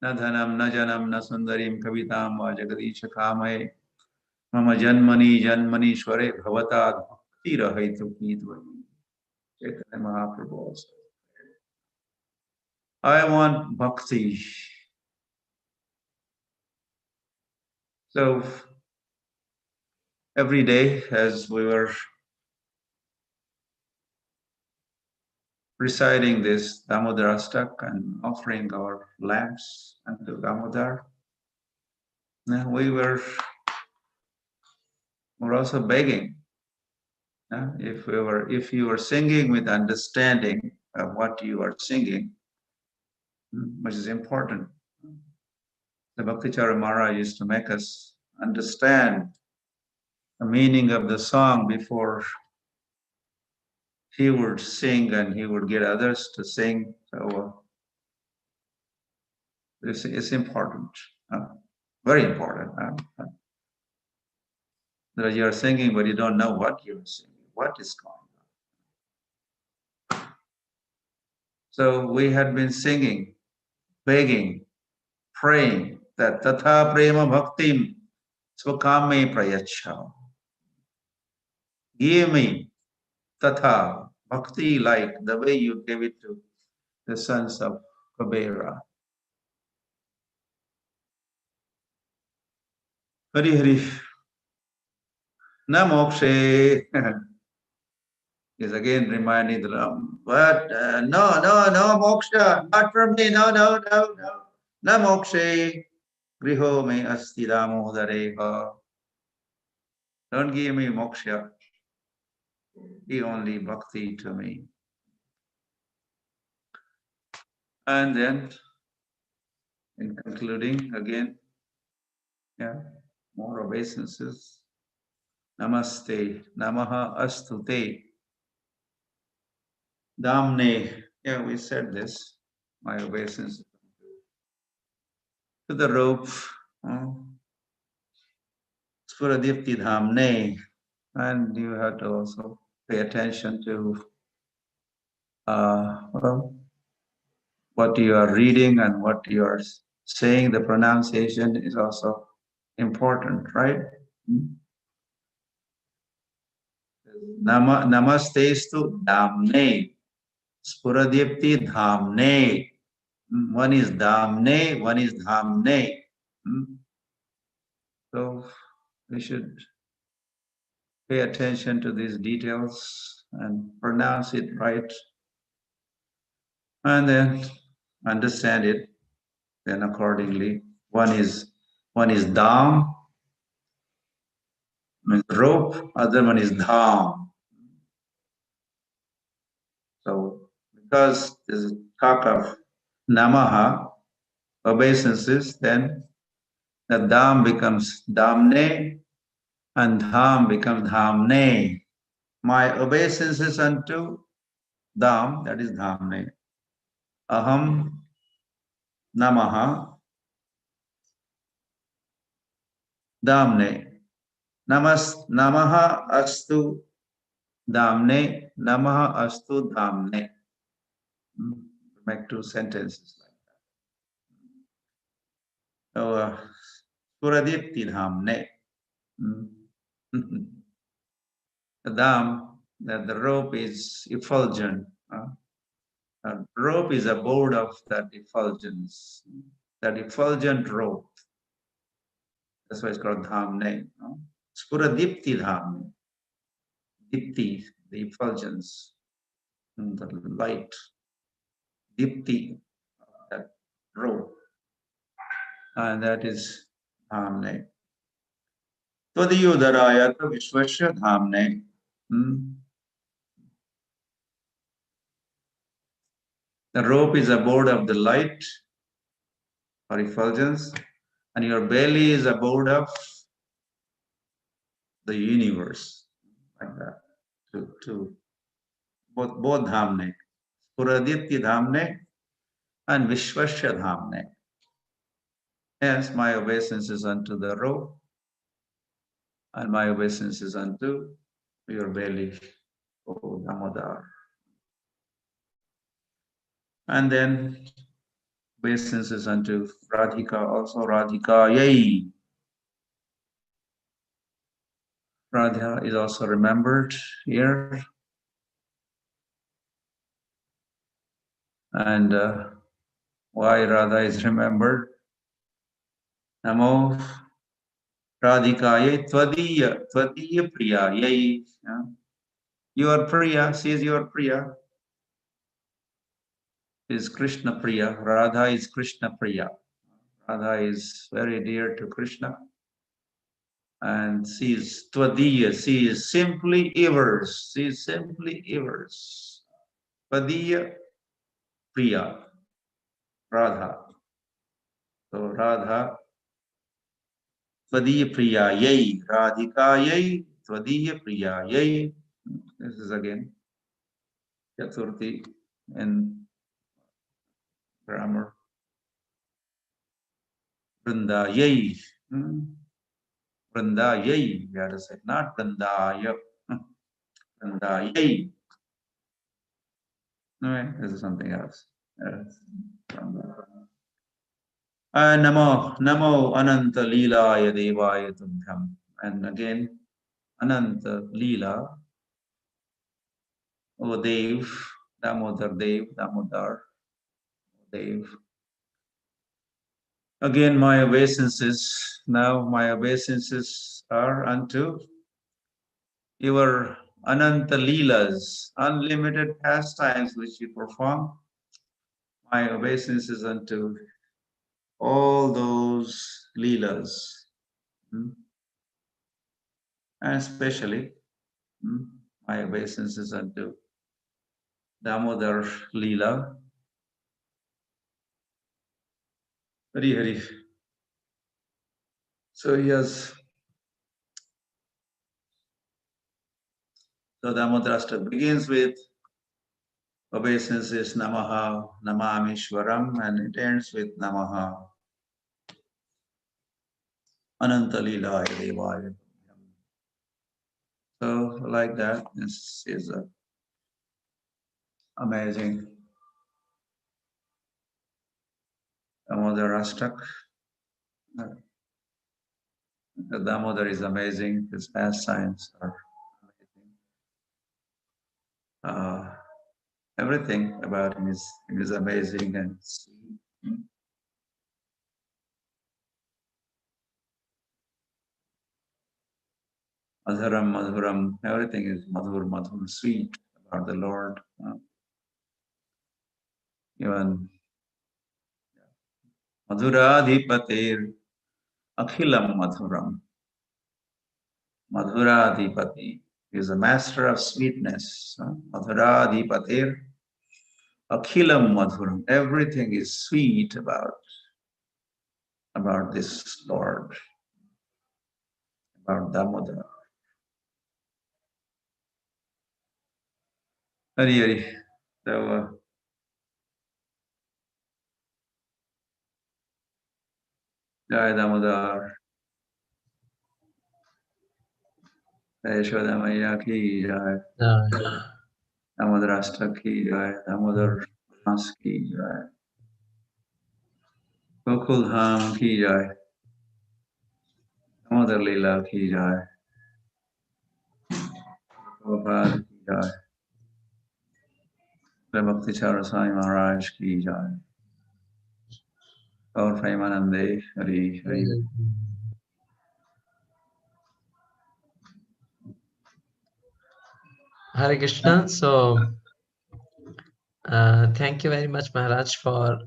Na dhanam, na janam, na sundarim, kavitam, va jagadish kamay. Mama janmani janmani shware bhavatad bhakti rahaitu kidvani. Chaitanya Mahaprabhu also. I want bhakti. So every day as we were reciting this Damodar Astak and offering our lamps unto Damodar, we were also begging. If you were singing with understanding of what you are singing, which is important. The Bhaktichara Maharaj used to make us understand the meaning of the song before he would sing, and he would get others to sing. So it's important, very important. That you are singing, but you don't know what you're singing, what is going on. So we had been singing, begging, praying that Tatha Prema Bhaktim Swakame Prayacha. Give me Tatha Bhakti like the way you gave it to the sons of Kabera. Hari Hari. Na mokshe is again reminding the Ram. But no moksha, not for me, no. Na mokshe griho me asti damodareha. Don't give me moksha. Give only bhakti to me. And then, in concluding again, more obeisances. Namaste, namaha astute. Damne, we said this, my obeisance to the rope. Spuradipti dhamne, and you have to also pay attention to what you are reading and what you are saying. The pronunciation is also important, right? Namastestu dhamne. Spuradipti dhamne. One is dhamne, one is dhamne. So we should pay attention to these details and pronounce it right. And then understand it. Then accordingly, one is dham, means rope, other one is dham. So because there's talk of namaha, obeisances, then the dham becomes dhamne and dham becomes dhamne. My obeisances unto dham, that is dhamne. Aham namaha dhamne. Namaha astu dhamne. Namaha astu dhamne. Make two sentences like that. So, Suradipti dhamne. The dam, that the rope is effulgent. The rope is aboard of that effulgence, that effulgent rope. That's why it's called dhamne. Spuradipti dhamne. Dipti, the effulgence, the light. Dipti, that rope. And that is dhamne. Tvadiyudarayata vishwasya dhamne. The rope is aboard of the light or effulgence, and your belly is aboard of the universe. Like that. Both dhamne. Puraditya dhamne and Vishwasya dhamne. Yes, my obeisance is unto the rope, and my obeisance is unto your belly, O Damodar. And then obeisance is unto Radhika, also Radhika, yay. Radha is also remembered here. And why Radha is remembered? Namo Radhikaye Tvadiya Priya, yay. Your Priya, she is your Priya. Is Krishna Priya. Radha is Krishna Priya. Radha is very dear to Krishna. And she is Tvadiya. She is simply yours. She is simply yours. Tvadiya Priya. Radha. So Radha. Tvadiya Priya Yay. Radhika Yay. Tvadiya Priya Yay. This is again Chaturthi in grammar. Vrindayai. Vrindayai, we have to say, not Vrindaya. Vrindayai. No, this is something else. Namo Ananta Leelaya Devaya Tubhyam. And again, Ananta Leela, O Dev, Damodar Dev, Damodar Dev. Again, my obeisances, now my obeisances are unto your Ananta Leelas, unlimited pastimes which you perform. My obeisances unto all those Leelas. And especially, my obeisances unto Damodar Leela. Hari Hari. So yes. So Damodarashtak begins with obeisances Namaha, Namamishwaram, and it ends with Namaha, Ananta Leelaya Devaya. So like that, this is amazing. Damodarashtak. The Damodar is amazing. His pastimes are amazing. Everything about him is amazing and sweet. Madhuram, Madhuram, everything is Madhur, Madhur, sweet about the Lord. Even Madhuradhipatir, Akhilam Madhuram. Madhuradhipati is a master of sweetness. Madhuradhipatir, Akhilam Madhuram. Everything is sweet about this Lord, about Damodar. Hari Hari. So, Jai Damodar. Jai Yashoda Maiya ki Jai. Damodarashtak ki Jai. Damodar Mas ki Jai. Gokul Dham ki Jai. Damodar Leela ki Jai. Prabhupada ki jai. Bhakti Swami Maharaj ki jai. Gaur Premanande, Hari Hari. Hare Krishna. So, thank you very much, Maharaj, for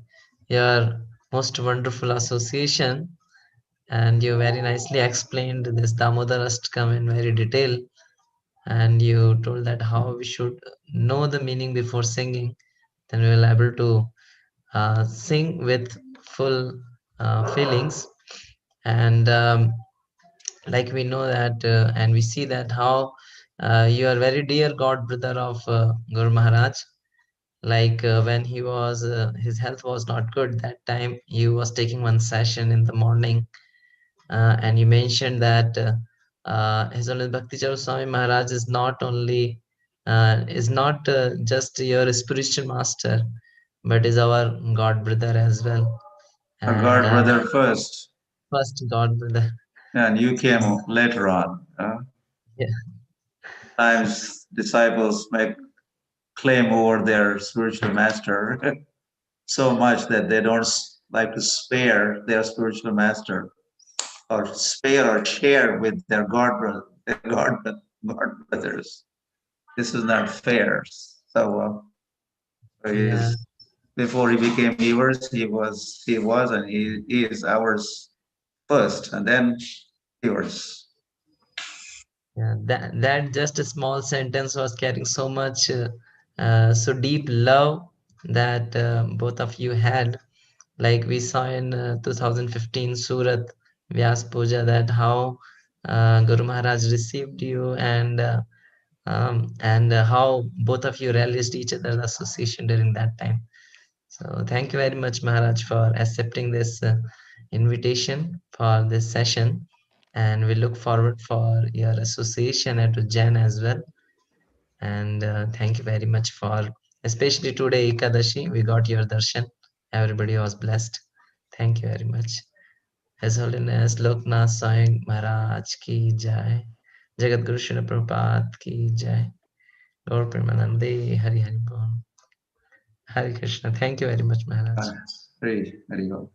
your most wonderful association. And you very nicely explained this Damodar Ashtakam in very detail. And you told that how we should know the meaning before singing, then we will able to sing with full feelings. And like we know that, and we see that how you are very dear God brother of Guru Maharaj. Like when he was his health was not good that time, he was taking one session in the morning, and you mentioned that His Holiness Bhakti Swami Maharaj is not just your spiritual master, but is our God brother as well. A And God brother first, first God brother. and you came later on. Yeah, Sometimes disciples make claim over their spiritual master so much that they don't like to spare their spiritual master or spare or share with their God brother, God brothers. This is not fair. So yeah, before he became yours, and he is ours first, and then yours. yeah. That just a small sentence was carrying so much, so deep love that both of you had. Like we saw in 2015 Surat Vyas Puja, that how Guru Maharaj received you, and how both of you relished each other's association during that time. So thank you very much, Maharaj, for accepting this invitation for this session, and we look forward for your association at Ujjain as well. And thank you very much for, especially today Ekadashi, we got your darshan. Everybody was blessed. Thank you very much. His Holiness Lokanath Swami Maharaj ki jai. Jagat Guru Srila Prabhupada ki jai. Lord Premanande, Hari Hari Bol. Hari Krishna. Thank you very much, Maharaj. Very, very well.